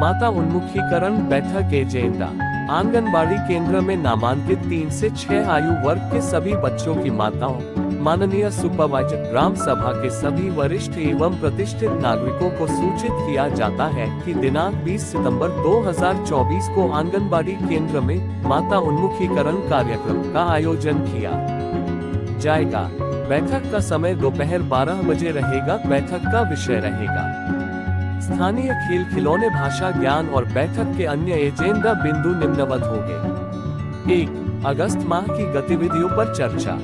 माता उन्मुखीकरण बैठक एजेंडा। आंगनबाड़ी केंद्र में नामांकित 3 से 6 आयु वर्ग के सभी बच्चों की माताओं, माननीय सुपरवाइजर ग्राम सभा के सभी वरिष्ठ एवं प्रतिष्ठित नागरिकों को सूचित किया जाता है कि दिनांक 20 सितंबर 2024 को आंगनबाड़ी केंद्र में माता उन्मुखीकरण कार्यक्रम का आयोजन किया जाएगा। बैठक का समय दोपहर 12 बजे रहेगा। बैठक का विषय रहेगा स्थानीय खेल खिलौने, भाषा ज्ञान और बैठक के अन्य एजेंडा बिंदु निम्नवत होंगे। 1. अगस्त माह की गतिविधियों पर चर्चा।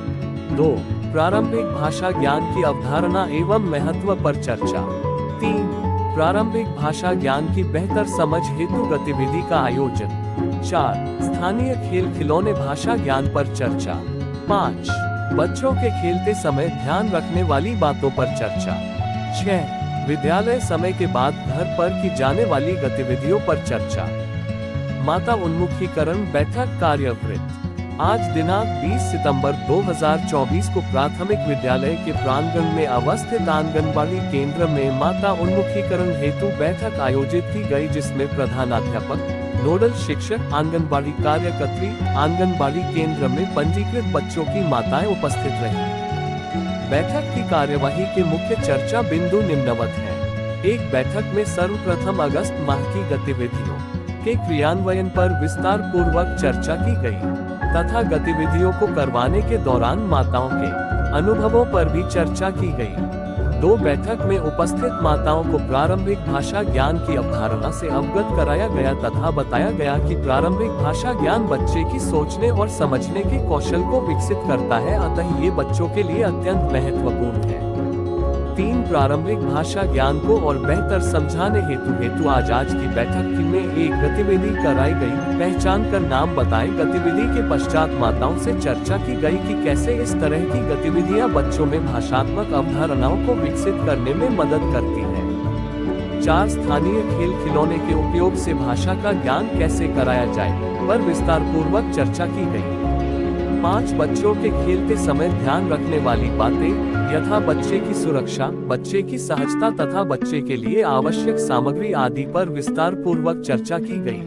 2. प्रारंभिक भाषा ज्ञान की अवधारणा एवं महत्व पर चर्चा। 3. प्रारंभिक भाषा ज्ञान की बेहतर समझ हेतु गतिविधि का आयोजन। 4. स्थानीय खेल खिलौने, भाषा ज्ञान पर चर्चा। 5. बच्चों के खेलते समय ध्यान रखने वाली बातों पर चर्चा। 6. विद्यालय समय के बाद घर पर की जाने वाली गतिविधियों पर चर्चा। माता उन्मुखीकरण बैठक कार्यवृत्त। आज दिनांक 20 सितंबर 2024 को प्राथमिक विद्यालय के प्रांगण में अवस्थित आंगनबाड़ी केंद्र में माता उन्मुखीकरण हेतु बैठक आयोजित की गई, जिसमें प्रधानाध्यापक, नोडल शिक्षक, आंगनबाड़ी कार्यकर्त्री, आंगनबाड़ी केंद्र में पंजीकृत बच्चों की माताएं उपस्थित रहीं। बैठक की कार्यवाही के मुख्य चर्चा बिंदु निम्नवत हैं। एक बैठक में सर्वप्रथम अगस्त माह की गतिविधियों के क्रियान्वयन पर विस्तार पूर्वक चर्चा की गई तथा गतिविधियों को करवाने के दौरान माताओं के अनुभवों पर भी चर्चा की गई। 2. बैठक में उपस्थित माताओं को प्रारंभिक भाषा ज्ञान की अवधारणा से अवगत कराया गया तथा बताया गया कि प्रारंभिक भाषा ज्ञान बच्चे की सोचने और समझने के कौशल को विकसित करता है, अतः ये बच्चों के लिए अत्यंत महत्वपूर्ण है। 3. प्रारंभिक भाषा ज्ञान को और बेहतर समझाने हेतु आज की बैठक में एक गतिविधि कराई गई। पहचान कर नाम बताएं। गतिविधि के पश्चात माताओं से चर्चा की गई कि कैसे इस तरह की गतिविधियां बच्चों में भाषात्मक अवधारणाओं को विकसित करने में मदद करती हैं। 4. स्थानीय खेल खिलौने के उपयोग से भाषा का ज्ञान कैसे कराया जाए पर विस्तार पूर्वक चर्चा की गई। 5. बच्चों के खेलते समय ध्यान रखने वाली बातें यथा बच्चे की सुरक्षा, बच्चे की सहजता तथा बच्चे के लिए आवश्यक सामग्री आदि पर विस्तार पूर्वक चर्चा की गई।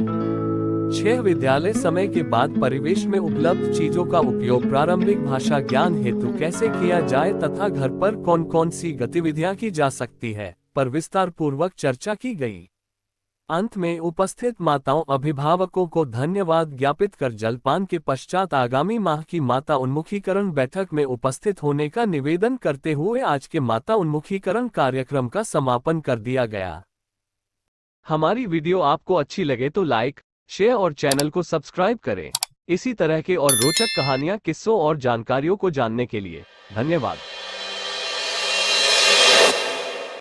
6. विद्यालय समय के बाद परिवेश में उपलब्ध चीजों का उपयोग प्रारंभिक भाषा ज्ञान हेतु कैसे किया जाए तथा घर पर कौन कौन सी गतिविधियां की जा सकती है पर विस्तार पूर्वक चर्चा की गई। अंत में उपस्थित माताओं, अभिभावकों को धन्यवाद ज्ञापित कर जलपान के पश्चात आगामी माह की माता उन्मुखीकरण बैठक में उपस्थित होने का निवेदन करते हुए आज के माता उन्मुखीकरण कार्यक्रम का समापन कर दिया गया। हमारी वीडियो आपको अच्छी लगे तो लाइक, शेयर और चैनल को सब्सक्राइब करें। इसी तरह के और रोचक कहानियां, किस्सों और जानकारियों को जानने के लिए धन्यवाद।